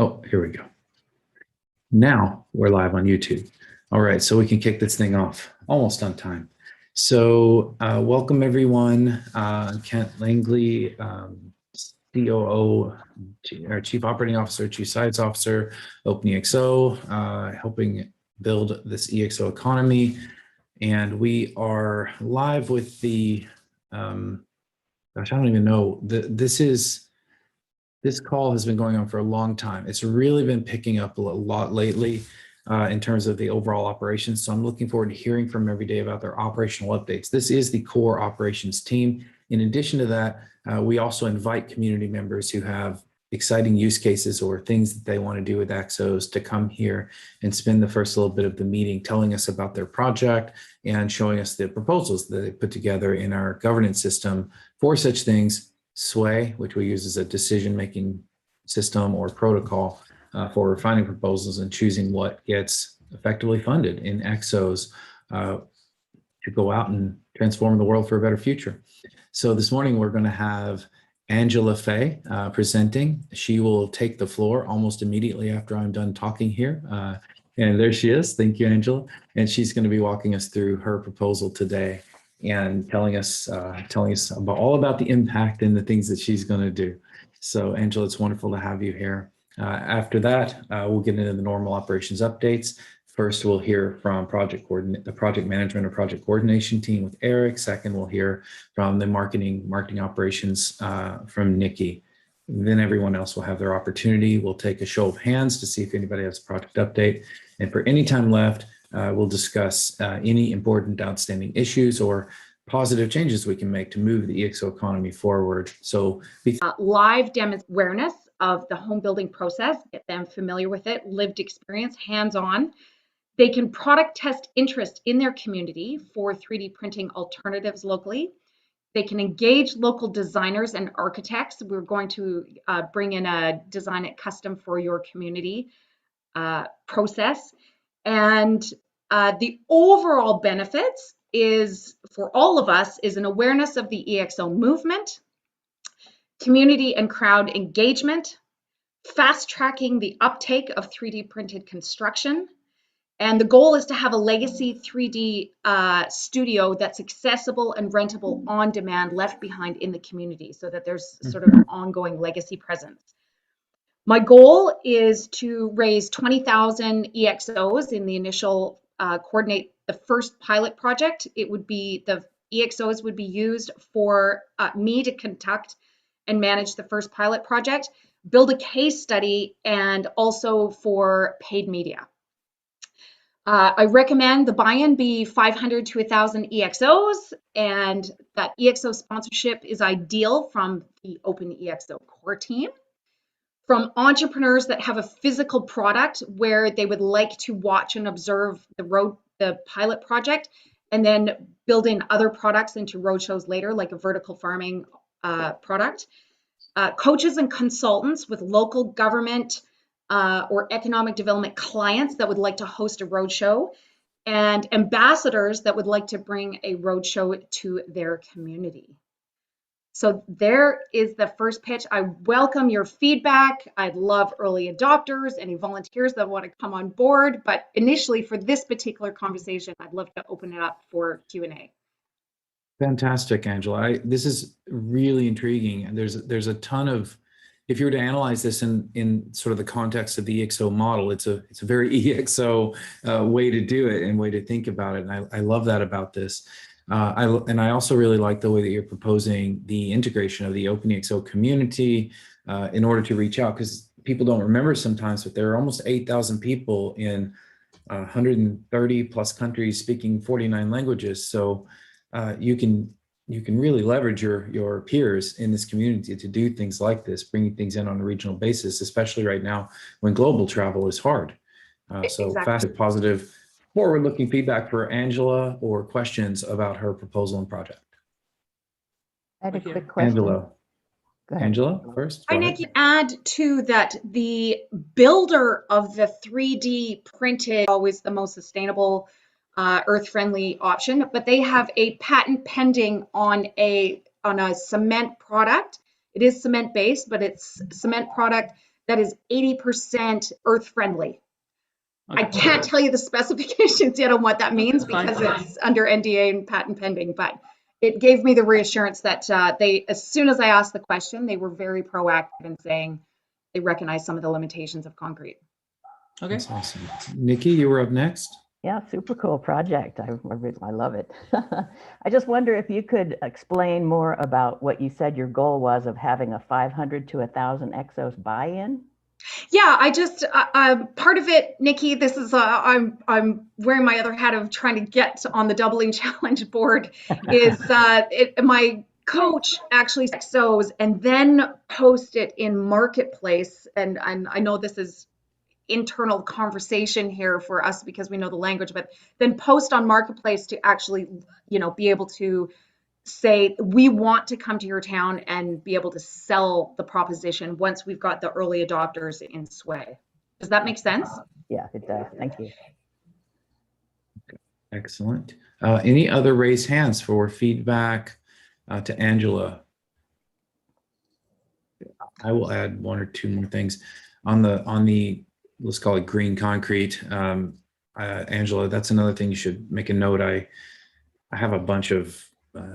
Oh, here we go. Now we're live on YouTube. All right, so we can kick this thing off almost on time. So welcome everyone. Kent Langley, COO, our Chief Operating Officer, Chief Science Officer, OpenExO, helping build this ExO economy. And we are live with the, gosh, I don't even know, this call has been going on for a long time. It's really been picking up a lot lately in terms of the overall operations. So I'm looking forward to hearing from every day about their operational updates. This is the core operations team. In addition to that, we also invite community members who have exciting use cases or things that they want to do with ExOs to come here and spend the first little bit of the meeting telling us about their project and showing us the proposals that they put together in our governance system for such things. Sway, which we use as a decision-making system or protocol for refining proposals and choosing what gets effectively funded in ExOs to go out and transform the world for a better future. So this morning we're going to have Angela Fay presenting. She will take the floor almost immediately after I'm done talking here. And there she is. Thank you, Angela. And she's going to be walking us through her proposal today and telling us about all about the impact and the things that she's going to do. So Angela, it's wonderful to have you here. After that, we'll get into the normal operations updates. First, we'll hear from the project management or project coordination team with Eric. Second, we'll hear from the marketing operations from Nikki. Then everyone else will have their opportunity. We'll take a show of hands to see if anybody has a project update. And for any time left, we'll discuss any important outstanding issues or positive changes we can make to move the ExO economy forward. So live awareness of the home building process, get them familiar with it, lived experience, hands-on. They can product test interest in their community for 3D printing alternatives locally. They can engage local designers and architects. We're going to bring in a design it custom for your community process. And the overall benefits is for all of us is an awareness of the ExO movement, community and crowd engagement, fast tracking the uptake of 3D printed construction. And the goal is to have a legacy 3D studio that's accessible and rentable on demand left behind in the community so that there's sort of an ongoing legacy presence. My goal is to raise 20,000 ExOs in the initial coordinate the first pilot project. It would be the ExOs would be used for me to conduct and manage the first pilot project, build a case study, and also for paid media. I recommend the buy-in be 500 to 1,000 ExOs, and that ExO sponsorship is ideal from the OpenExO core team. From entrepreneurs that have a physical product where they would like to watch and observe the pilot project, and then build in other products into roadshows later, like a vertical farming product. Coaches and consultants with local government or economic development clients that would like to host a roadshow, and ambassadors that would like to bring a roadshow to their community. So there is the first pitch. I welcome your feedback. I'd love early adopters, any volunteers that want to come on board. But initially, for this particular conversation, I'd love to open it up for Q&A. Fantastic, Angela. This is really intriguing. And there's a ton of, if you were to analyze this in sort of the context of the ExO model, it's a very ExO way to do it and way to think about it. And I love that about this. And I also really like the way that you're proposing the integration of the OpenExO community in order to reach out, because people don't remember sometimes, but there are almost 8,000 people in 130 plus countries speaking 49 languages. So you can really leverage your peers in this community to do things like this, bringing things in on a regional basis, especially right now when global travel is hard. So exactly. Fast, positive, forward-looking feedback for Angela or questions about her proposal and project. I had a quick question. Angela, first. I need to add to that the builder of the 3D printed always the most sustainable, earth-friendly option, but they have a patent pending on a cement product. It is cement-based, but it's cement product that is 80% earth friendly. Okay. I can't tell you the specifications yet on what that means Fine. because it's under NDA and patent pending, but it gave me the reassurance that they, as soon as I asked the question, they were very proactive in saying they recognize some of the limitations of concrete. Okay. That's awesome. Nikki, you were up next. Yeah, super cool project. I love it. I just wonder if you could explain more about what you said your goal was of having a 500 to 1,000 ExOs buy-in. Yeah, I just part of it, Nikki. This is I'm wearing my other hat of trying to get on the doubling challenge board. Is my coach actually ExOs and then post it in marketplace, and I know this is internal conversation here for us because we know the language, but then post on marketplace to actually be able to say we want to come to your town and be able to sell the proposition once we've got the early adopters in sway. Does that make sense? Yeah, it does. Thank you. Excellent. Any other raised hands for feedback to Angela? I will add one or two more things on the let's call it green concrete. Angela, that's another thing you should make a note. I have a bunch of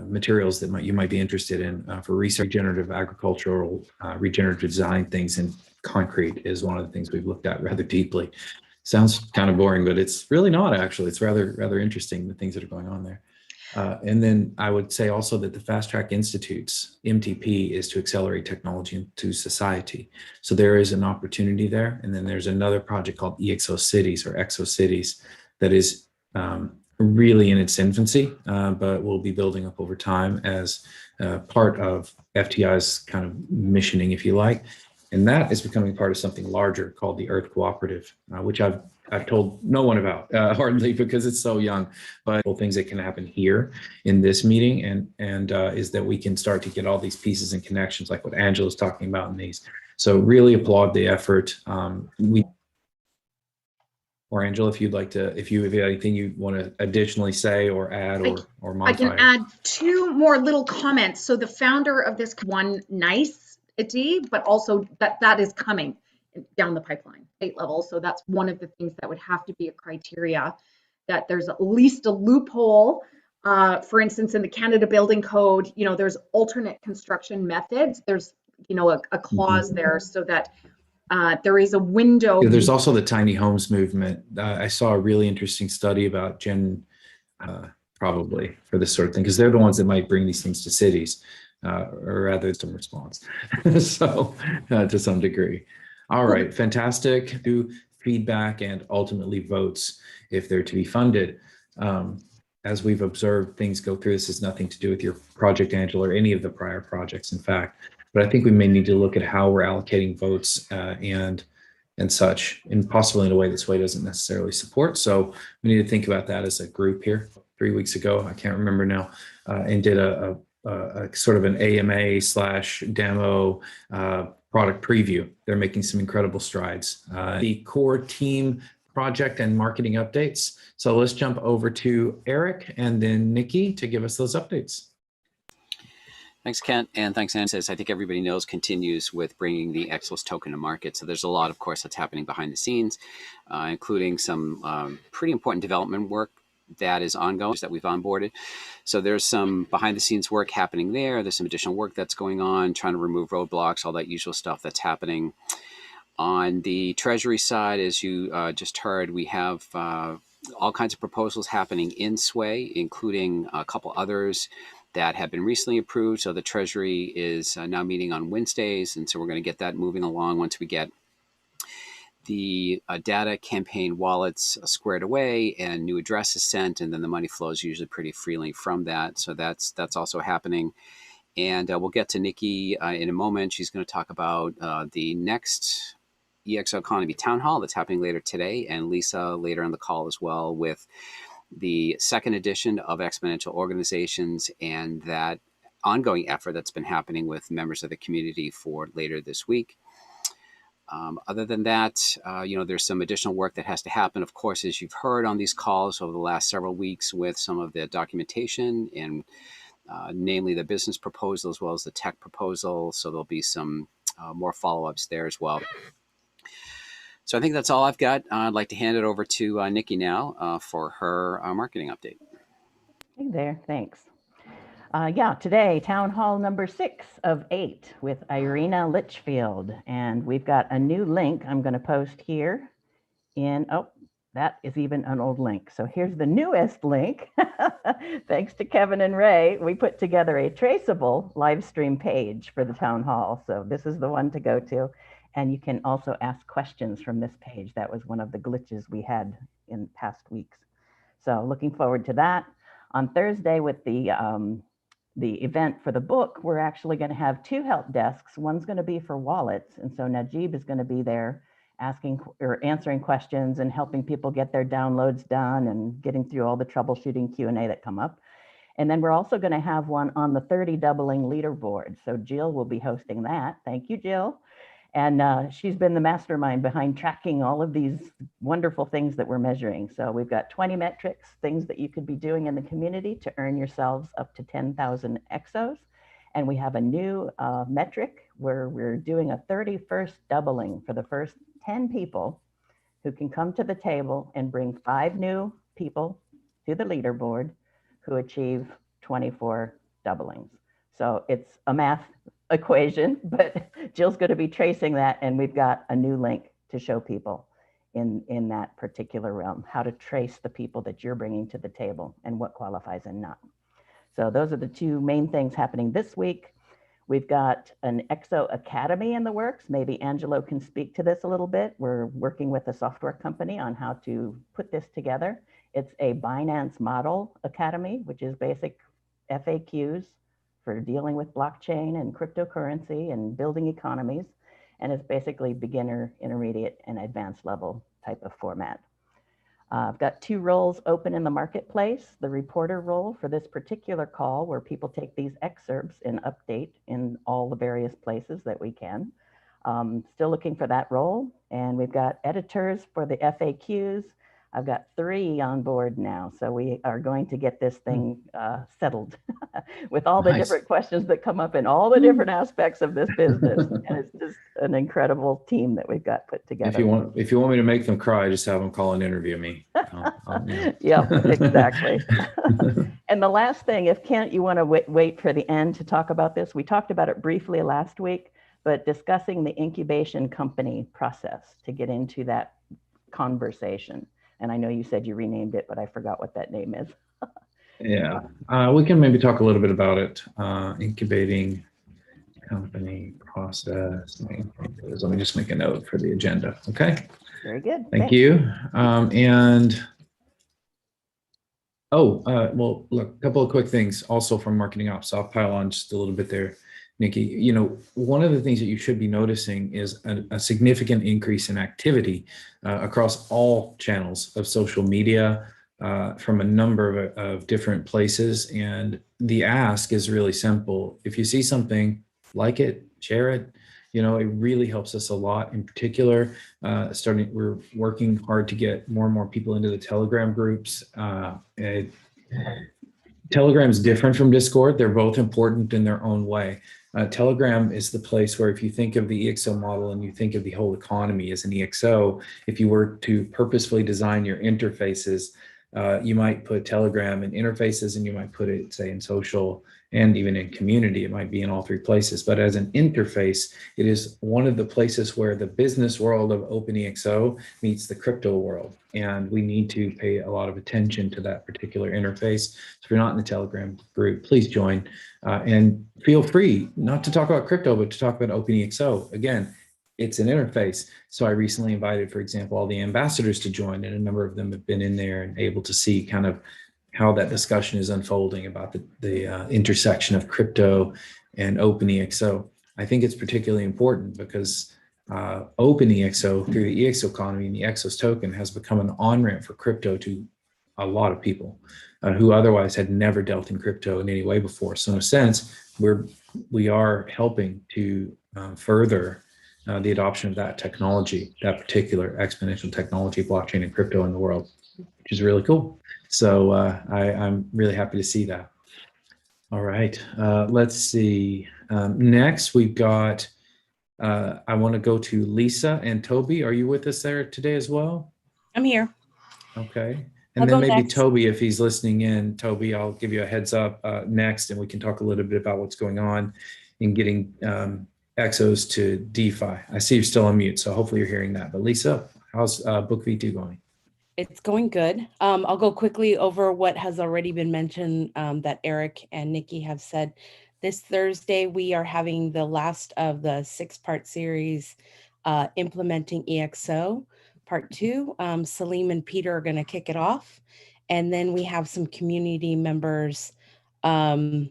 materials that you might be interested in for research. Regenerative agricultural, regenerative design things, and concrete is one of the things we've looked at rather deeply. Sounds kind of boring, but it's really not actually. It's rather interesting, the things that are going on there. And then I would say also that the Fast Track Institute's MTP is to accelerate technology into society. So there is an opportunity there. And then there's another project called ExO Cities or ExO Cities that is really in its infancy, but will be building up over time as part of FTI's kind of missioning, if you like. And that is becoming part of something larger called the Earth Cooperative, which I've told no one about hardly because it's so young, but things that can happen here in this meeting and is that we can start to get all these pieces and connections like what Angela's talking about in these. So really applaud the effort. Or Angela, if you'd like to, if you have anything you want to additionally say or add or modify. I can add two more little comments. So the founder of this one nice but also that is coming down the pipeline, state level. So that's one of the things that would have to be a criteria, that there's at least a loophole. For instance, in the Canada Building Code, there's alternate construction methods. There's, a clause there so that there is a window. Yeah, there's also the tiny homes movement. I saw a really interesting study about probably for this sort of thing, because they're the ones that might bring these things to cities, or rather some response. So to some degree. All right, fantastic. Do feedback and ultimately votes if they're to be funded. As we've observed things go through, this has nothing to do with your project, Angela, or any of the prior projects, in fact. But I think we may need to look at how we're allocating votes and such, and possibly in a way that Sway doesn't necessarily support. So we need to think about that as a group here. 3 weeks ago, I can't remember now, and did a sort of an AMA/demo product preview. They're making some incredible strides. The core team project and marketing updates. So let's jump over to Eric and then Nikki to give us those updates. Thanks, Kent, and thanks, Anne. As I think everybody knows, continues with bringing the ExO's token to market. So there's a lot, of course, that's happening behind the scenes, including some pretty important development work that is ongoing that we've onboarded. So there's some behind the scenes work happening there. There's some additional work that's going on, trying to remove roadblocks, all that usual stuff that's happening. On the Treasury side, as you just heard, we have all kinds of proposals happening in Sway, including a couple others that have been recently approved. So the Treasury is now meeting on Wednesdays, and so we're going to get that moving along once we get the data campaign wallets squared away and new addresses sent, and then the money flows usually pretty freely from that. So that's also happening. And we'll get to Nikki in a moment. She's going to talk about the next ExO Economy Town Hall that's happening later today, and Lisa later on the call as well, with the second edition of Exponential Organizations and that ongoing effort that's been happening with members of the community for later this week. Other than that, there's some additional work that has to happen, of course, as you've heard on these calls over the last several weeks, with some of the documentation and namely the business proposal as well as the tech proposal. So there'll be some more follow-ups there as well. So I think that's all I've got. I'd like to hand it over to Nikki now for her marketing update. Hey there, thanks. Yeah, today, town hall number 6 of 8 with Irina Litchfield. And we've got a new link I'm going to post here oh, that is even an old link. So here's the newest link. Thanks to Kevin and Ray, we put together a traceable live stream page for the town hall. So this is the one to go to. And you can also ask questions from this page. That was one of the glitches we had in past weeks. So looking forward to that. On Thursday with the event for the book, we're actually going to have 2 help desks. One's going to be for wallets. And so Najib is going to be there asking or answering questions and helping people get their downloads done and getting through all the troubleshooting Q&A that come up. And then we're also going to have one on the 30 doubling leaderboard. So Jill will be hosting that. Thank you, Jill. And she's been the mastermind behind tracking all of these wonderful things that we're measuring. So we've got 20 metrics, things that you could be doing in the community to earn yourselves up to 10,000 EXOs. And we have a new metric where we're doing a 31st doubling for the first 10 people who can come to the table and bring 5 new people to the leaderboard who achieve 24 doublings. So it's a math equation, but Jill's going to be tracing that, and we've got a new link to show people in that particular realm, how to trace the people that you're bringing to the table and what qualifies and not. So those are the 2 main things happening this week. We've got an ExO Academy in the works. Maybe Angelo can speak to this a little bit. We're working with a software company on how to put this together. It's a Binance Model Academy, which is basic FAQs for dealing with blockchain and cryptocurrency and building economies. And it's basically beginner, intermediate, and advanced level type of format. I've got 2 roles open in the marketplace, the reporter role for this particular call where people take these excerpts and update in all the various places that we can. Still looking for that role. And we've got editors for the FAQs. I've got 3 on board now. So we are going to get this thing settled with all the different questions that come up in all the different aspects of this business. And it's just an incredible team that we've got put together. If you want me to make them cry, just have them call and interview me. Yeah, exactly. And the last thing, if Kent, you want to wait for the end to talk about this, we talked about it briefly last week, but discussing the incubation company process to get into that conversation. And I know you said you renamed it, but I forgot what that name is. Yeah, we can maybe talk a little bit about it. Incubating company process. Let me just make a note for the agenda. Okay. Very good. Thank you. Well, look, a couple of quick things also from marketing ops. I'll pile on just a little bit there, Nikki. You know, one of the things that you should be noticing is a significant increase in activity across all channels of social media from a number of different places. And the ask is really simple. If you see something, like it, share it. You know, it really helps us a lot. In particular, we're working hard to get more and more people into the Telegram groups. Telegram is different from Discord. They're both important in their own way. Telegram is the place where if you think of the EXO model and you think of the whole economy as an EXO, if you were to purposefully design your interfaces, you might put Telegram in interfaces and you might put it, say, in social and even in community. It might be in all 3 places. But as an interface, it is one of the places where the business world of OpenExO meets the crypto world. And we need to pay a lot of attention to that particular interface. So if you're not in the Telegram group, please join. And feel free not to talk about crypto, but to talk about OpenExO. Again, it's an interface. So I recently invited, for example, all the ambassadors to join, and a number of them have been in there and able to see kind of how that discussion is unfolding about the intersection of crypto and OpenExO. I think it's particularly important because OpenExO through the EXO economy and the EXO's token has become an on-ramp for crypto to a lot of people who otherwise had never dealt in crypto in any way before. So in a sense, we are helping to further the adoption of that technology, that particular exponential technology, blockchain and crypto in the world, which is really cool. So I'm really happy to see that. All right, let's see. Next, we've got I want to go to Lisa and Toby. Are you with us there today as well? I'm here. Okay. I'll And then go maybe next. Toby, if he's listening in, Toby, I'll give you a heads up next, and we can talk a little bit about what's going on in getting EXOs to DeFi. I see you're still on mute, so hopefully you're hearing that. But Lisa, how's Book V2 going? It's going good. I'll go quickly over what has already been mentioned that Eric and Nikki have said. This Thursday, we are having the last of the 6-part series, Implementing EXO, Part 2. Salim and Peter are going to kick it off. And then we have some community members going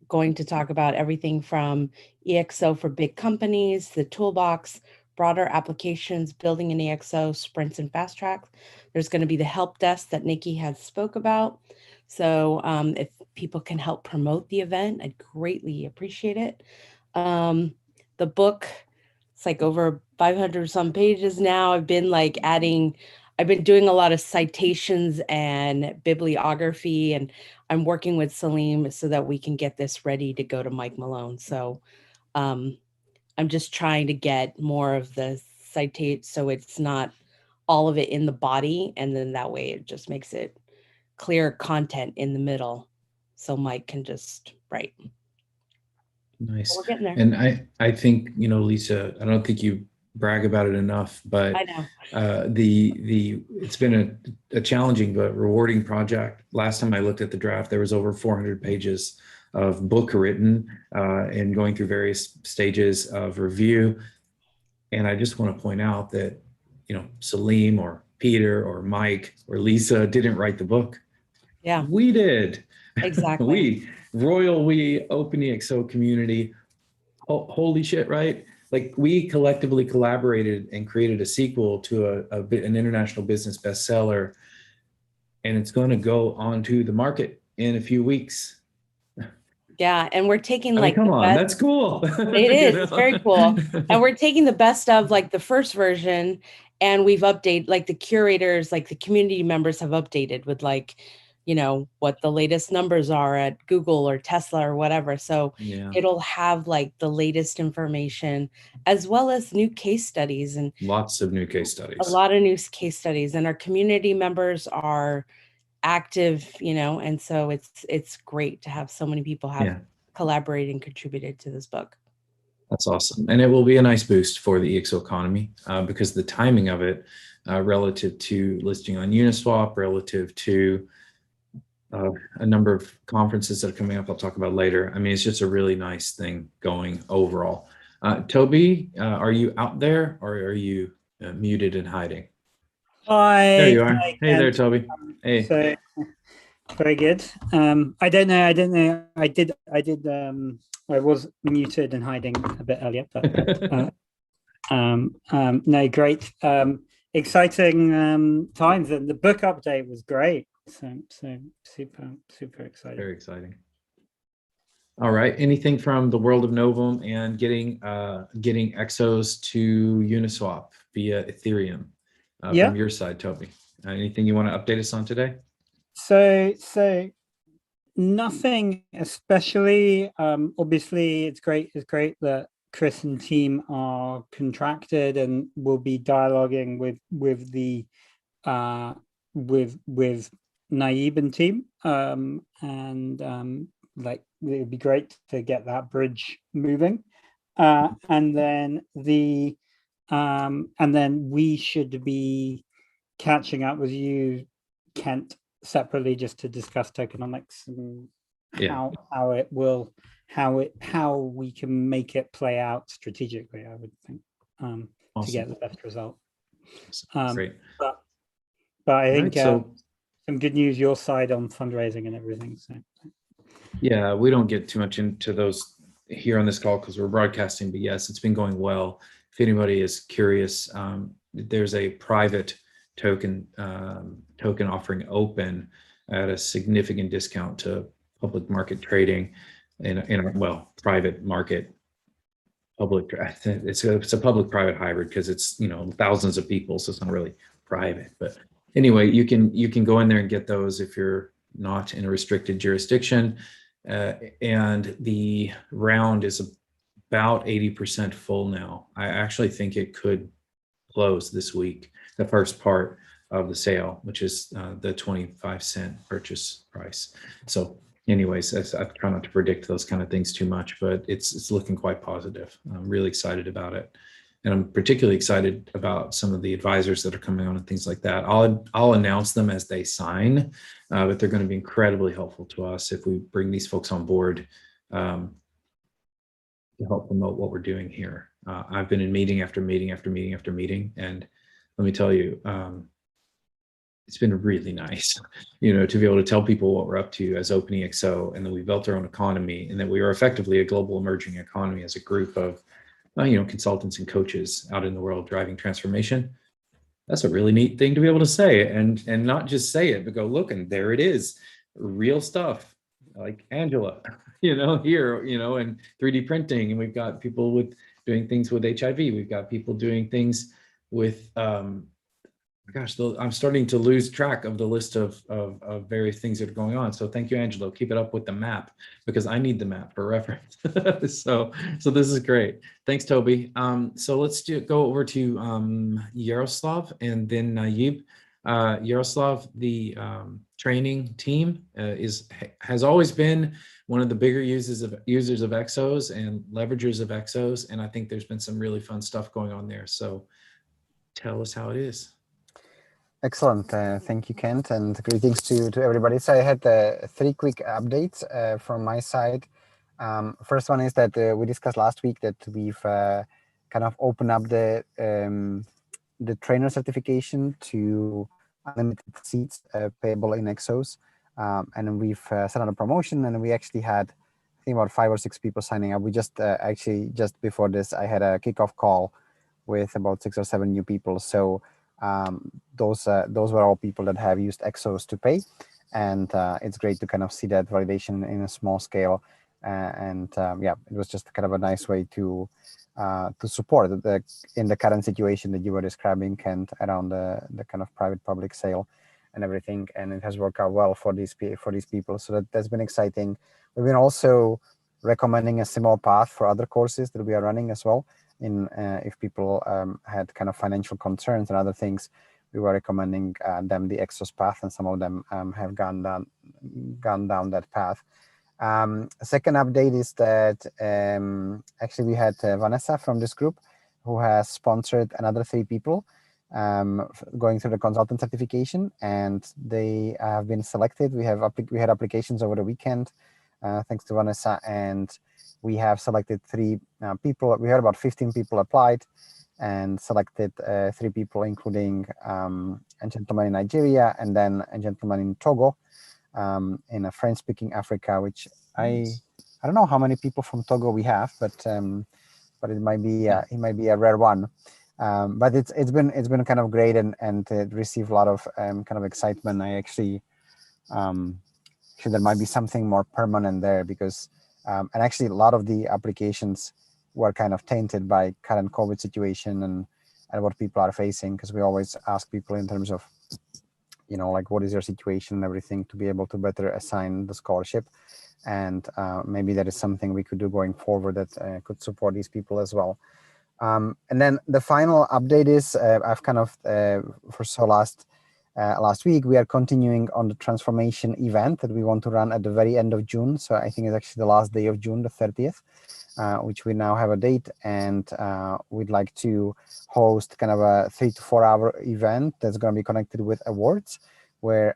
to talk about everything from EXO for big companies, the toolbox, broader applications, building an EXO, sprints and fast tracks. There's going to be the help desk that Nikki has spoke about. So if people can help promote the event, I'd greatly appreciate it. The book, it's like over 500 some pages now. I've been doing a lot of citations and bibliography, and I'm working with Salim so that we can get this ready to go to Mike Malone. So I'm just trying to get more of the citate so it's not all of it in the body, and then that way it just makes it clear content in the middle so Mike can just write. Nice. We're getting there. And I think, Lisa, I don't think you brag about it enough, but I know. it's been a challenging but rewarding project. Last time I looked at the draft, there was over 400 pages of book written and going through various stages of review. And I just want to point out that, Salim or Peter or Mike or Lisa didn't write the book. Yeah, We did. exactly. we OpenExO community. Holy shit, right? Like, we collectively collaborated and created a sequel to an international business bestseller, and it's going to go onto the market in a few weeks. Yeah, and we're taking Come on, that's cool. It is. It's very cool. And we're taking the best of the first version, and we've updated the curators, the community members have updated with what the latest numbers are at Google or Tesla or whatever. So Yeah. it'll have the latest information as well as new case studies, and Lots of new case studies. a lot of new case studies, and our community members are active, and so it's great to have so many people have collaborated and contributed to this book. That's awesome. And it will be a nice boost for the ExO economy because the timing of it relative to listing on Uniswap, relative to a number of conferences that are coming up, I'll talk about later. I mean, it's just a really nice thing going overall. Toby, are you out there, or are you muted and hiding? Hi. There you are. Hey there, Toby. Hey. So very good. I don't know. I was muted and hiding a bit earlier, but no, great. Exciting times, and the book update was great. So super exciting. Very exciting. All right. Anything from the world of Novum and getting EXOs to Uniswap via Ethereum from your side, Toby? Anything you want to update us on today? So nothing especially. Obviously, it's great that Chris and team are contracted and will be dialoguing with the with Naib and team, and it would be great to get that bridge moving, and then we should be catching up with you, Kent, separately, just to discuss tokenomics and how we can make it play out strategically, I would think, awesome. To get the best result. Great. But I think some good news your side on fundraising and everything. So yeah, we don't get too much into those here on this call because we're broadcasting, but yes, it's been going well. If anybody is curious, there's a private token offering open at a significant discount to public market trading in a private market public. It's a public private hybrid because it's thousands of people, so it's not really private. But anyway, you can go in there and get those if you're not in a restricted jurisdiction, and the round is about 80% full now. I actually think it could close this week, the first part of the sale, which is the 25-cent purchase price. So anyways, I try not to predict those kind of things too much, but it's looking quite positive. I'm really excited about it. And I'm particularly excited about some of the advisors that are coming on and things like that. I'll announce them as they sign, but they're going to be incredibly helpful to us if we bring these folks on board to help promote what we're doing here. I've been in meeting after meeting after meeting after meeting, and let me tell you, it's been really nice, to be able to tell people what we're up to as OpenExO, and that we built our own economy, and that we are effectively a global emerging economy as a group of consultants and coaches out in the world driving transformation. That's a really neat thing to be able to say, and not just say it, but go, look, and there it is, real stuff, like Angela, here, and 3D printing, and we've got people with doing things with HIV. We've got people doing things with, gosh, I'm starting to lose track of the list of various things that are going on. So thank you, Angelo. Keep it up with the map, because I need the map for reference. So this is great. Thanks, Toby. So let's go over to Yaroslav and then Nayib. Yaroslav, the training team has always been one of the bigger users of EXOs and leveragers of EXOs, and I think there's been some really fun stuff going on there. So tell us how it is. Excellent. Thank you, Kent, and greetings to everybody. So I had 3 quick updates from my side. First one is that we discussed last week that we've kind of opened up the trainer certification to unlimited seats payable in EXOs. And we've set on a promotion, and we actually had, I think, about 5 or 6 people signing up. We just actually, just before this, I had a kickoff call with about 6 or 7 new people. So those were all people that have used EXOs to pay, and it's great to kind of see that validation in a small scale. Yeah, it was just kind of a nice way to support in the current situation that you were describing, Kent, around the kind of private public sale and everything, and it has worked out well for these people. So that's been exciting. We've been also recommending a similar path for other courses that we are running as well. If people had kind of financial concerns and other things, we were recommending them the EXOS path, and some of them have gone down that path. Second update is that actually we had Vanessa from this group who has sponsored another 3 people going through the consultant certification, and they have been selected. We had applications over the weekend, thanks to Vanessa, and we have selected 3 people. We had about 15 people applied and selected 3 people, including a gentleman in Nigeria and then a gentleman in Togo, in a French-speaking Africa, which I don't know how many people from Togo we have, but it might be a rare one. But it's been kind of great, and it received a lot of kind of excitement. I actually there might be something more permanent there, because and actually a lot of the applications were kind of tainted by current COVID situation and what people are facing, because we always ask people in terms of, like, what is your situation and everything, to be able to better assign the scholarship. And maybe that is something we could do going forward that could support these people as well. And then the final update is I've kind of foresaw last week, we are continuing on the transformation event that we want to run at the very end of June. So I think it's actually the last day of June, the 30th, which we now have a date. And we'd like to host kind of a 3 to 4 hour event that's going to be connected with awards, where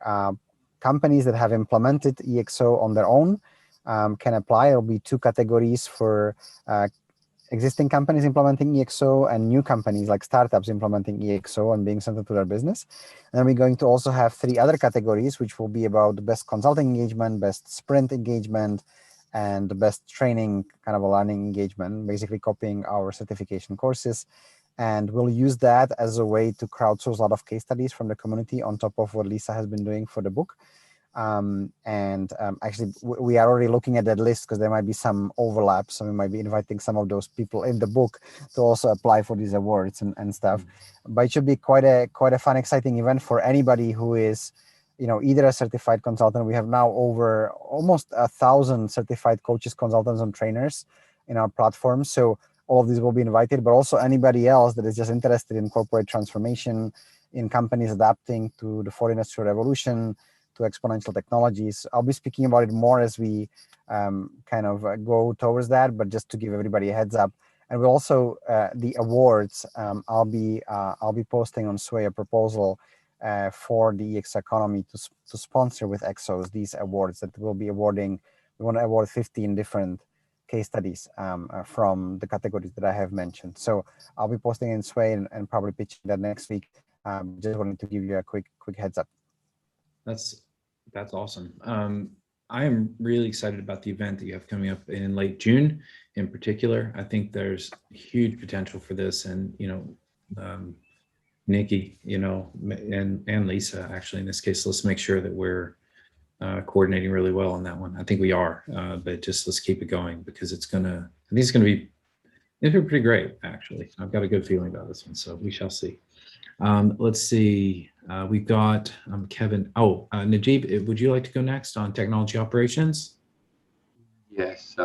companies that have implemented EXO on their own can apply. There'll be 2 categories for existing companies implementing EXO and new companies like startups implementing EXO and being centered to their business. And then we're going to also have 3 other categories, which will be about the best consulting engagement, best sprint engagement, and the best training kind of a learning engagement, basically copying our certification courses. And we'll use that as a way to crowdsource a lot of case studies from the community on top of what Lisa has been doing for the book. Actually, we are already looking at that list, because there might be some overlap. So we might be inviting some of those people in the book to also apply for these awards and stuff. But it should be quite a fun, exciting event for anybody who is, either a certified consultant. We have now over almost 1,000 certified coaches, consultants, and trainers in our platform. So all of these will be invited, but also anybody else that is just interested in corporate transformation, in companies adapting to the fourth industrial revolution, to exponential technologies. I'll be speaking about it more as we kind of go towards that, but just to give everybody a heads up. And we'll also, the awards, I'll be posting on Sway a proposal for the ExO Economy to sponsor with ExOs these awards that we'll be awarding. We want to award 15 different case studies from the categories that I have mentioned. So I'll be posting in Sway and probably pitching that next week. Just wanted to give you a quick heads up. That's awesome. I am really excited about the event that you have coming up in late June. In particular, I think there's huge potential for this, and Nikki, and Lisa, actually in this case, let's make sure that we're coordinating really well on that one. I think we are, but just let's keep it going, because I think it's gonna be pretty great. Actually, I've got a good feeling about this one, so we shall see. Let's see. We've got Kevin. Oh, Najib, would you like to go next on technology operations? Yes.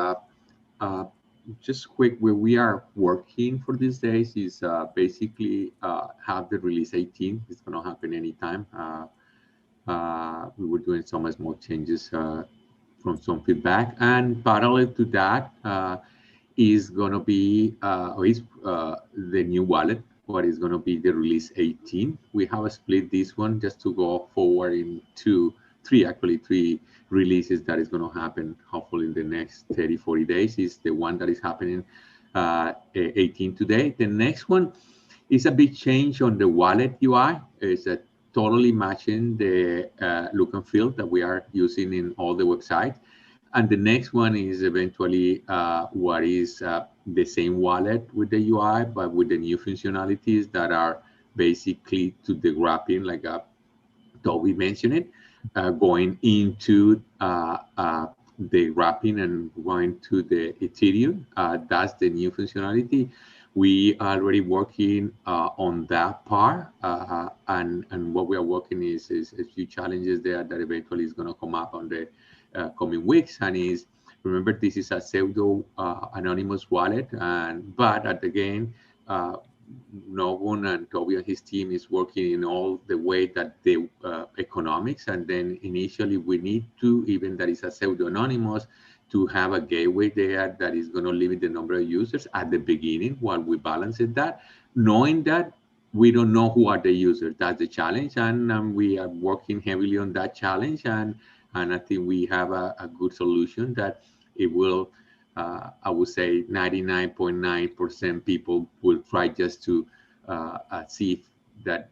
Just quick, where we are working for these days is basically have the release 18. It's going to happen anytime. We were doing some small changes from some feedback, and parallel to that is going to be the new wallet. What is going to be the release 18. We have split this one just to go forward into three releases that is going to happen hopefully in the next 30-40 days. Is the one that is happening 18 today. The next one is a big change on the wallet UI. It's totally matching the look and feel that we are using in all the websites. And the next one is eventually what is the same wallet with the UI, but with the new functionalities that are basically to the wrapping, like Toby mentioned it, going into the wrapping and going to the Ethereum. That's the new functionality. We are already working on that part, and what we are working is a few challenges there that eventually is going to come up on the coming weeks. And is, remember, this is a pseudo anonymous wallet, but again, Nogun and Toby and his team is working in all the way that the economics, and then initially we need to, even that is a pseudo anonymous, to have a gateway there that is going to limit the number of users at the beginning while we balance it, that knowing that we don't know who are the users. That's the challenge, and we are working heavily on that challenge, and I think we have a good solution that it will, I would say 99.9% people will try just to see that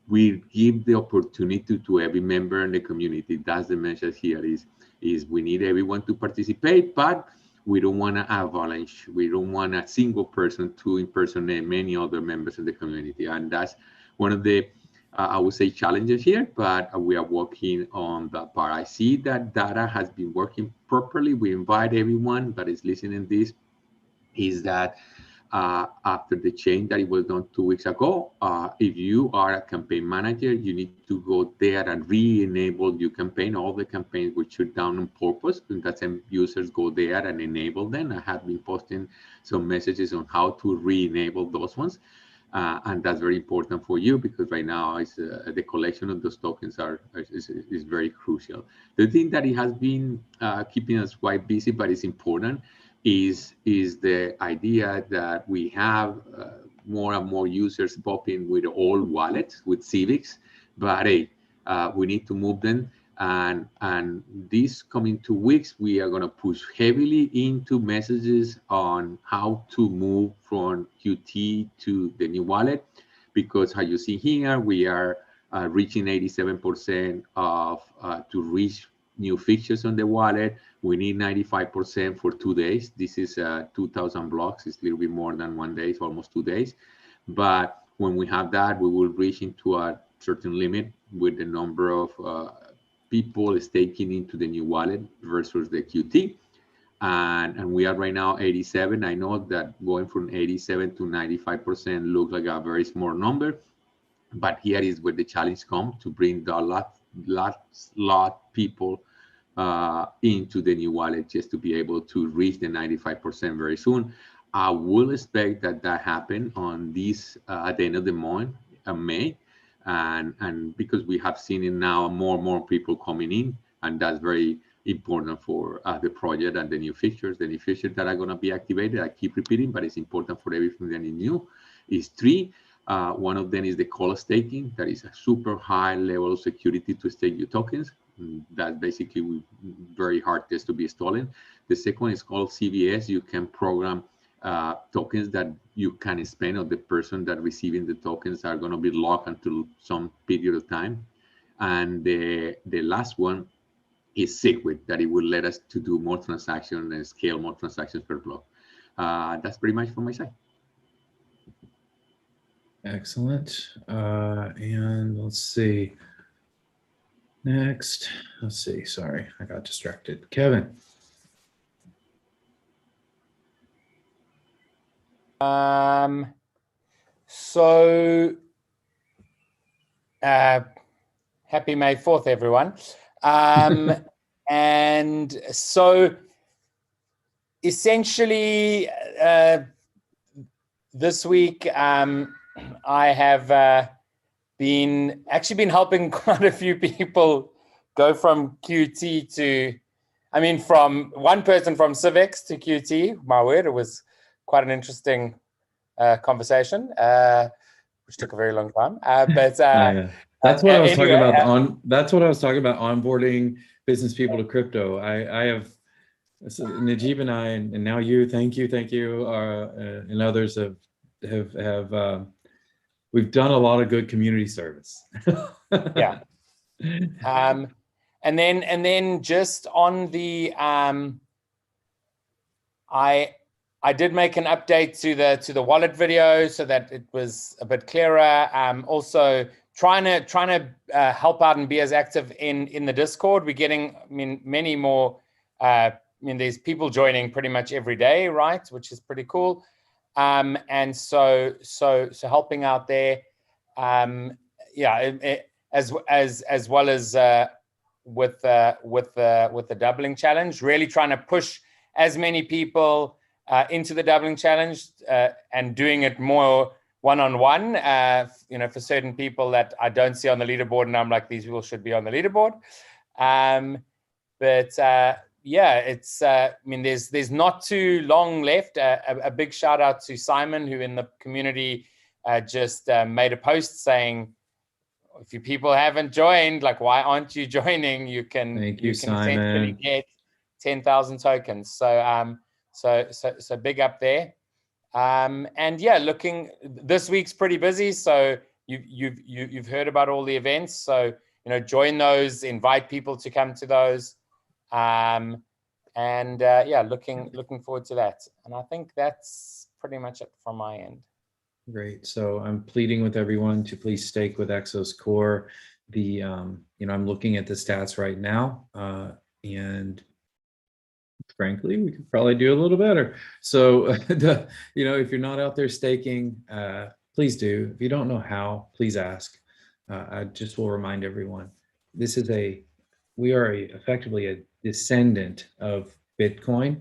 we give the opportunity to every member in the community. That's the message here is we need everyone to participate, but we don't want an avalanche. We don't want a single person to impersonate many other members of the community. And that's one of the, I would say, challenges here, but we are working on that part. I see that data has been working properly. We invite everyone that is listening to this, is that after the change that it was done 2 weeks ago, if you are a campaign manager, you need to go there and re-enable your campaign. All the campaigns were shut down on purpose, and that some users go there and enable them. I have been posting some messages on how to re-enable those ones. And that's very important for you, because right now it's, the collection of those tokens is very crucial. The thing that it has been keeping us quite busy, but it's important, is the idea that we have more and more users popping with old wallets, with civics, but hey, we need to move them. And these coming 2 weeks, we are going to push heavily into messages on how to move from QT to the new wallet, because how you see here, we are reaching 87% of to reach new features on the wallet. We need 95% for 2 days. This is 2,000 blocks. It's a little bit more than 1 day, it's almost 2 days. But when we have that, we will reach into a certain limit with the number of people staking into the new wallet versus the QT. And we are right now 87. I know that going from 87 to 95% looks like a very small number, but here is where the challenge comes, to bring the lot people into the new wallet just to be able to reach the 95% very soon. I will expect that that happen on this at the end of the month, May, and because we have seen it now, more and more people coming in, and that's very important for the project and the new features that are going to be activated. I keep repeating, but it's important for everything that is new. Is three. One of them is the call staking. That is a super high level of security to stake your tokens. That basically very hard test to be stolen. The second one is called CVS. You can program tokens that you can spend, or the person that receiving the tokens are going to be locked until some period of time. And the last one is Segwit, that it will let us to do more transactions and scale more transactions per block. That's pretty much from my side. Excellent. And let's see. Next, let's see. Sorry, I got distracted. Kevin. So happy May 4th, everyone. And so essentially this week I have been helping quite a few people go from QT to, from one person from Civex to QT. My word, it was quite an interesting conversation, which took a very long time. But that's what I was anyway, talking about. That's what I was talking about. Onboarding business people to crypto. I have Najib and I, and now you. Thank you, and others have we've done a lot of good community service. Yeah. And then just on the I did make an update to the wallet video so that it was a bit clearer. Also trying to help out and be as active in the Discord. We're getting many more. There's people joining pretty much every day, right? Which is pretty cool. And so helping out there. As well as with the doubling challenge, really trying to push as many people into the doubling challenge and doing it more one-on-one, for certain people that I don't see on the leaderboard, and I'm like, these people should be on the leaderboard. It's there's not too long left. A big shout out to Simon, who in the community just made a post saying, if you people haven't joined, like, why aren't you joining? You can essentially get 10,000 tokens. So big up there. Looking, this week's pretty busy. So you've heard about all the events. So join those, invite people to come to those, looking forward to that. And I think that's pretty much it from my end. Great. So I'm pleading with everyone to please stake with ExO's Core. I'm looking at the stats right now, and frankly, we could probably do a little better. So, if you're not out there staking, please do. If you don't know how, please ask. I just will remind everyone, we are effectively a descendant of Bitcoin.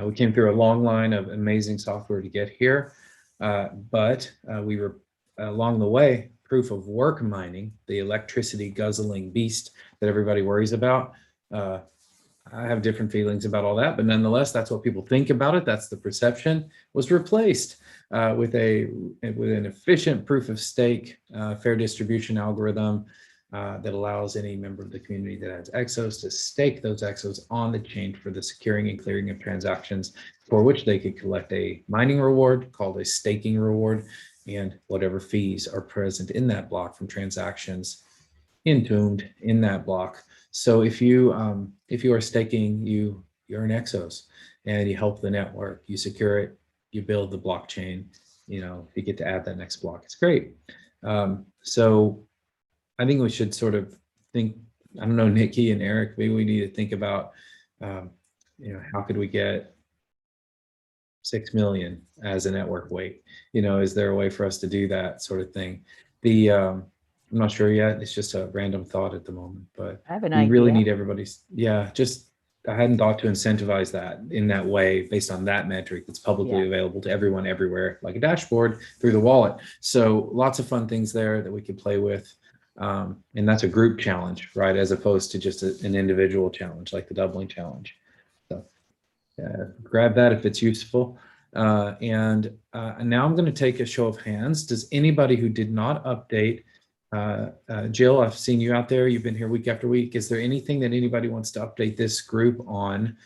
We came through a long line of amazing software to get here. But we were, along the way, proof of work mining, the electricity guzzling beast that everybody worries about. I have different feelings about all that, but nonetheless, that's what people think about it. That's the perception. Was replaced with an efficient proof of stake, fair distribution algorithm that allows any member of the community that has EXOs to stake those EXOs on the chain for the securing and clearing of transactions, for which they could collect a mining reward called a staking reward, and whatever fees are present in that block from transactions entombed in that block. So if you are staking, you earn EXOs and you help the network, you secure it, you build the blockchain. You get to add that next block. It's great. So I think we should sort of think, I don't know, Nikki and Eric, maybe we need to think about, how could we get 6 million as a network weight? Is there a way for us to do that sort of thing? I'm not sure yet. It's just a random thought at the moment, but I have an we really idea. need everybody's, yeah, just, I hadn't thought to incentivize that in that way based on that metric that's publicly Yeah. available to everyone everywhere, like a dashboard through the wallet. So lots of fun things there that we could play with. And that's a group challenge, right? As opposed to just an individual challenge, like the doubling challenge. So grab that if it's useful. And now I'm going to take a show of hands. Does anybody who did not update, Jill, I've seen you out there. You've been here week after week. Is there anything that anybody wants to update this group on?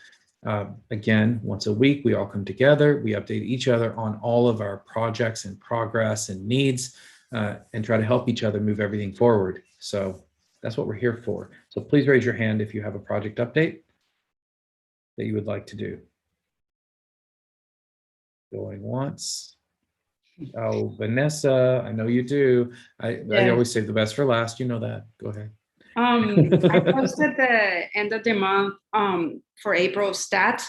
Again, once a week, we all come together. We update each other on all of our projects and progress and needs, and try to help each other move everything forward. So that's what we're here for. So please raise your hand if you have a project update that you would like to do. Going once. Oh, Vanessa, I know you do. I always save the best for last. You know that. Go ahead. I posted the end of the month for April stats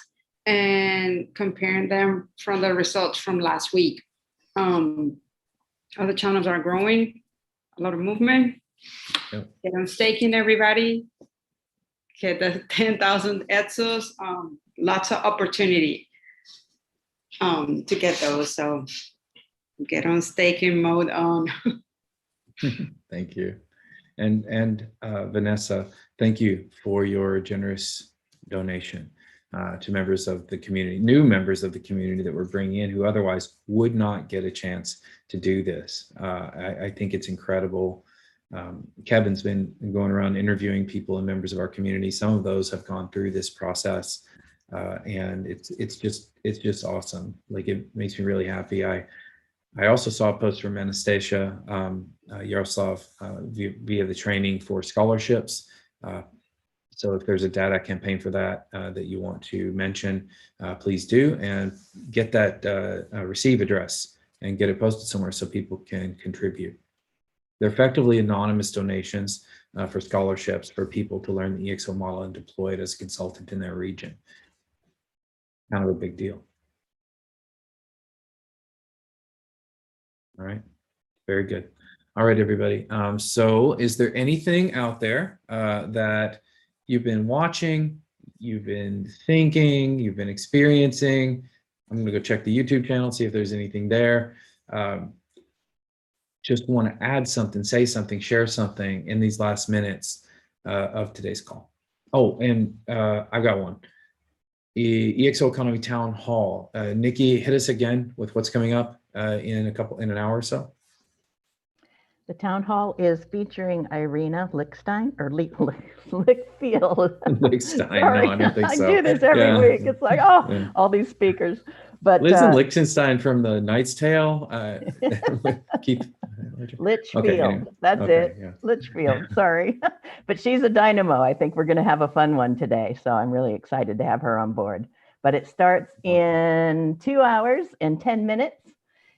and comparing them from the results from last week. Other channels are growing, a lot of movement. Yep. Get on staking, everybody. Get the 10,000 EXOs. Lots of opportunity to get those. So get on staking mode on. Thank you. And Vanessa, thank you for your generous donation to members of the community, new members of the community that we're bringing in who otherwise would not get a chance to do this. I think it's incredible. Kevin's been going around interviewing people and members of our community. Some of those have gone through this process, and it's just awesome. Like, it makes me really happy. I also saw a post from Anastasia Yaroslav via the training for scholarships. So if there's a data campaign for that that you want to mention, please do, and get that receive address and get it posted somewhere so people can contribute. They're effectively anonymous donations for scholarships for people to learn the EXO model and deploy it as a consultant in their region. Kind of a big deal. All right, very good. All right, everybody. So is there anything out there that you've been watching, you've been thinking, you've been experiencing? I'm going to go check the YouTube channel, see if there's anything there. Just want to add something, say something, share something in these last minutes of today's call. Oh, and I've got one. EXO Economy Town Hall. Nikki, hit us again with what's coming up in an hour or so. The town hall is featuring Irina Lickstein or Lickfield. Lickstein, Sorry. no, I don't think so. I do this every week. It's like, oh, yeah. All these speakers. But Isn't Liechtenstein from the Knight's Tale? Keith Litchfield. Okay, anyway. That's it. Yeah. Litchfield. Sorry. But she's a dynamo. I think we're going to have a fun one today. So I'm really excited to have her on board. But it starts in 2 hours and 10 minutes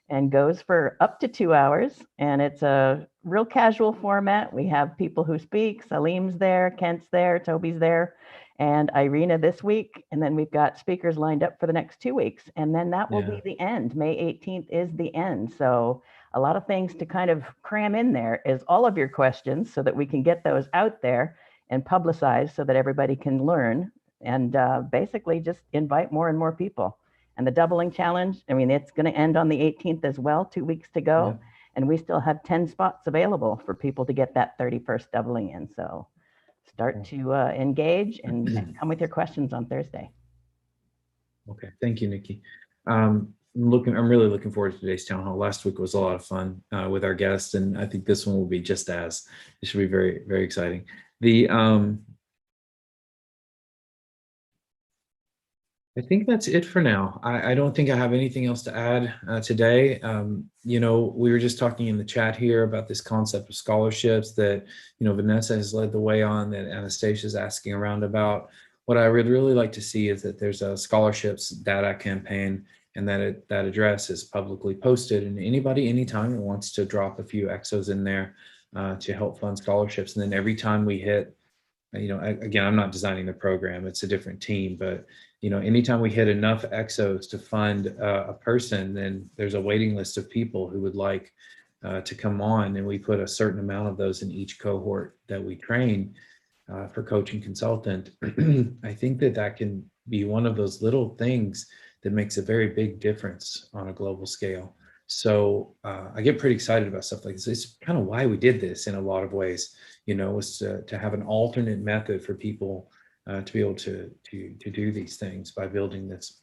and goes for up to 2 hours. And it's a real casual format. We have people who speak. Salim's there, Kent's there, Toby's there, and Irina this week. And then we've got speakers lined up for the next 2 weeks. And then that will be the end. May 18th is the end. So a lot of things to kind of cram in there is all of your questions so that we can get those out there and publicize so that everybody can learn, and basically just invite more and more people. And the doubling challenge, I mean, it's going to end on the 18th as well, 2 weeks to go. Yeah. And we still have 10 spots available for people to get that 31st doubling in. So start to engage and come with your questions on Thursday. Okay, thank you, Nikki. I'm really looking forward to today's town hall. Last week was a lot of fun with our guests, and I think this one will be just as. It should be very, very exciting. I think that's it for now. I don't think I have anything else to add today. You know, we were just talking in the chat here about this concept of scholarships that, you know, Vanessa has led the way on, that Anastasia is asking around about. What I would really like to see is that there's a scholarships data campaign, and that address is publicly posted, and anybody, anytime who wants to drop a few EXOs in there to help fund scholarships. And then every time we hit, you know, again, I'm not designing the program, it's a different team, but you know, anytime we hit enough EXOs to fund a person, then there's a waiting list of people who would like to come on, and we put a certain amount of those in each cohort that we train for coaching consultant, I think that that can be one of those little things that makes a very big difference on a global scale. So I get pretty excited about stuff like this. It's kind of why we did this in a lot of ways, was to have an alternate method for people to be able to do these things by building this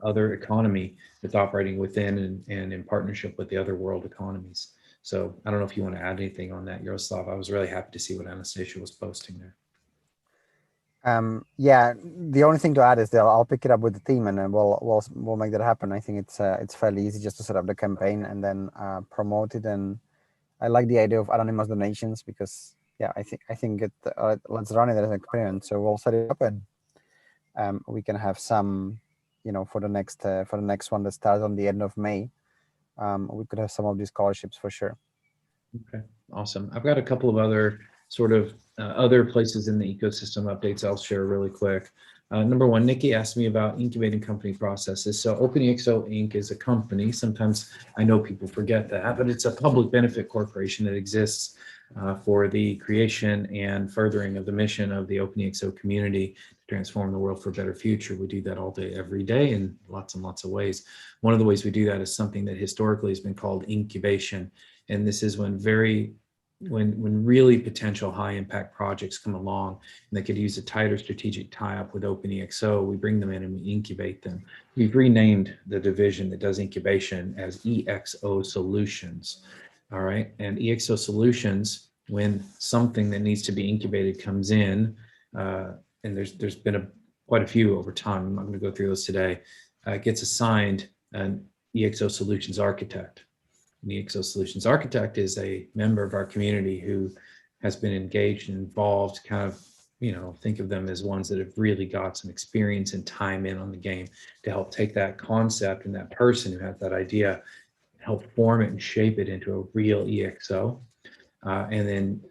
other economy that's operating within and in partnership with the other world economies. So I don't know if you want to add anything on that, Yaroslav. I was really happy to see what Anastasia was posting there. Yeah, the only thing to add is that I'll pick it up with the team, and then we'll make that happen. I think it's fairly easy just to set up the campaign and then promote it. And I like the idea of anonymous donations because I think let's run it as an experiment. So we'll set it up, and we can have some, for the next one that starts on the end of May. We could have some of these scholarships for sure. Okay, awesome. I've got a couple of other sort of other places in the ecosystem updates I'll share really quick. Number one, Nikki asked me about incubating company processes. So OpenExO Inc. is a company. Sometimes I know people forget that, but it's a public benefit corporation that exists for the creation and furthering of the mission of the OpenExO community to transform the world for a better future. We do that all day, every day, in lots and lots of ways. One of the ways we do that is something that historically has been called incubation. And this is when really potential high impact projects come along and they could use a tighter strategic tie-up with OpenExO, we bring them in and we incubate them. We've renamed the division that does incubation as ExO Solutions. All right, and ExO Solutions, when something that needs to be incubated comes in, and there's been quite a few over time, I'm not going to go through those today, gets assigned an ExO Solutions architect. The ExO Solutions Architect is a member of our community who has been engaged and involved, kind of, think of them as ones that have really got some experience and time in on the game to help take that concept and that person who has that idea, help form it and shape it into a real ExO, and then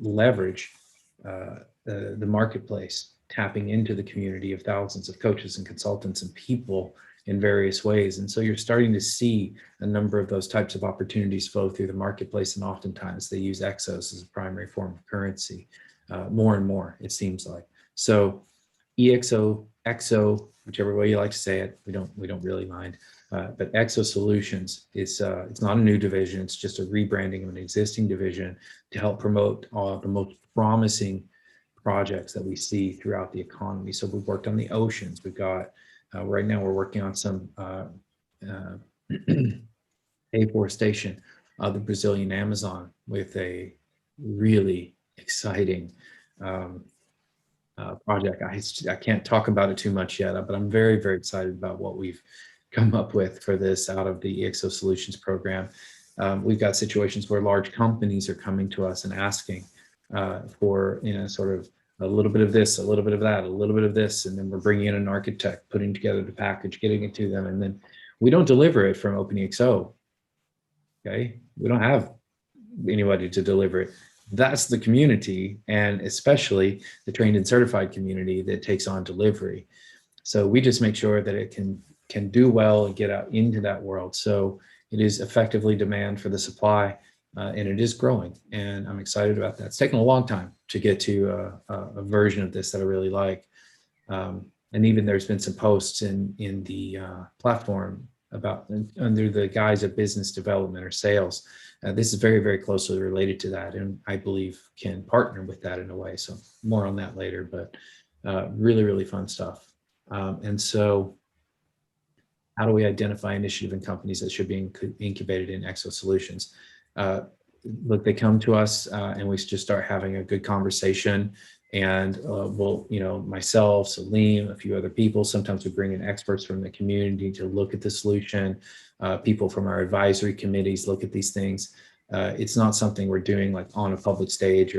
leverage the marketplace, tapping into the community of thousands of coaches and consultants and people in various ways. And so you're starting to see a number of those types of opportunities flow through the marketplace, and oftentimes they use Exos as a primary form of currency, more and more, it seems like. So ExO, ExO, whichever way you like to say it, we don't really mind. But ExO Solutions is it's not a new division, it's just a rebranding of an existing division to help promote the most promising projects that we see throughout the economy. So we've worked on the oceans. We've got right now we're working on some afforestation of the Brazilian Amazon with a really exciting project. I can't talk about it too much yet, but I'm very, very excited about what we've come up with for this out of the ExO Solutions program. We've got situations where large companies are coming to us and asking for, sort of a little bit of this, a little bit of that, a little bit of this, and then we're bringing in an architect, putting together the package, getting it to them, and then we don't deliver it from OpenExO. Okay, we don't have anybody to deliver it. That's the community, and especially the trained and certified community that takes on delivery. So we just make sure that it can do well and get out into that world. So it is effectively demand for the supply. And it is growing, and I'm excited about that. It's taken a long time to get to a version of this that I really like. And even there's been some posts in the platform about under the guise of business development or sales. This is very, very closely related to that, and I believe can partner with that in a way. So more on that later, but really, really fun stuff. And so how do we identify initiative and companies that should be incubated in ExO Solutions? Look, they come to us and we just start having a good conversation, and we'll, myself, Salim, a few other people, sometimes we bring in experts from the community to look at the solution. People from our advisory committees look at these things. It's not something we're doing like on a public stage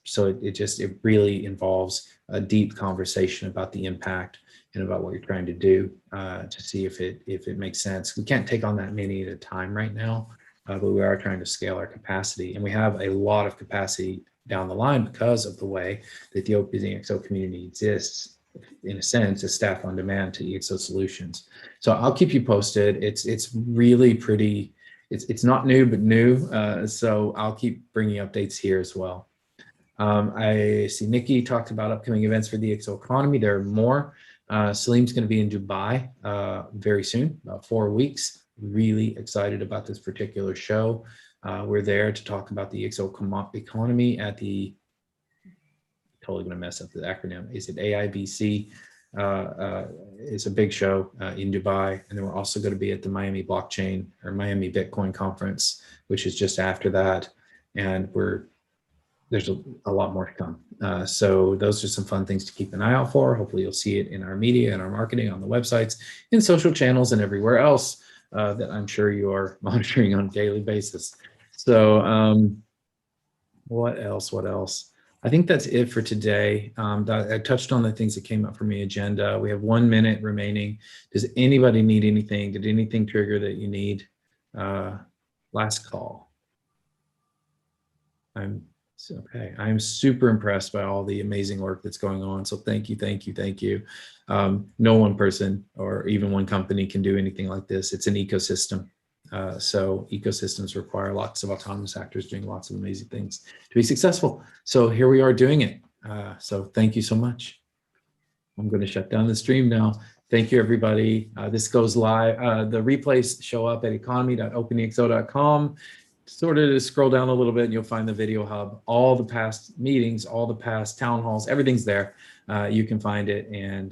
so it really involves a deep conversation about the impact and about what you're trying to do to see if it makes sense. We can't take on that many at a time right now. But we are trying to scale our capacity, and we have a lot of capacity down the line because of the way that the OpenExO community exists, in a sense, as staff on demand to ExO Solutions. So I'll keep you posted. It's really pretty. it's not new, but new. So I'll keep bringing updates here as well. I see Nikki talked about upcoming events for the ExO Economy. There are more. Salim's going to be in Dubai very soon, about 4 weeks. Really excited about this particular show. We're there to talk about the ExO Economy at the, totally going to mess up the acronym. Is it AIBC? It's a big show in Dubai. And then we're also going to be at the Miami Blockchain or Miami Bitcoin Conference, which is just after that. And there's a lot more to come. So those are some fun things to keep an eye out for. Hopefully you'll see it in our media and our marketing on the websites, in social channels and everywhere else that I'm sure you are monitoring on a daily basis. So what else? I think that's it for today. I touched on the things that came up from the agenda. We have 1 minute remaining. Does anybody need anything? Did anything trigger that you need? Last call. Okay, I'm super impressed by all the amazing work that's going on. So thank you. No one person or even one company can do anything like this. It's an ecosystem. So ecosystems require lots of autonomous actors doing lots of amazing things to be successful. So here we are doing it. So thank you so much. I'm going to shut down the stream now. Thank you, everybody. This goes live. The replays show up at economy.openexo.com. Sort of just scroll down a little bit and you'll find the video hub. All the past meetings, all the past town halls, everything's there. You can find it and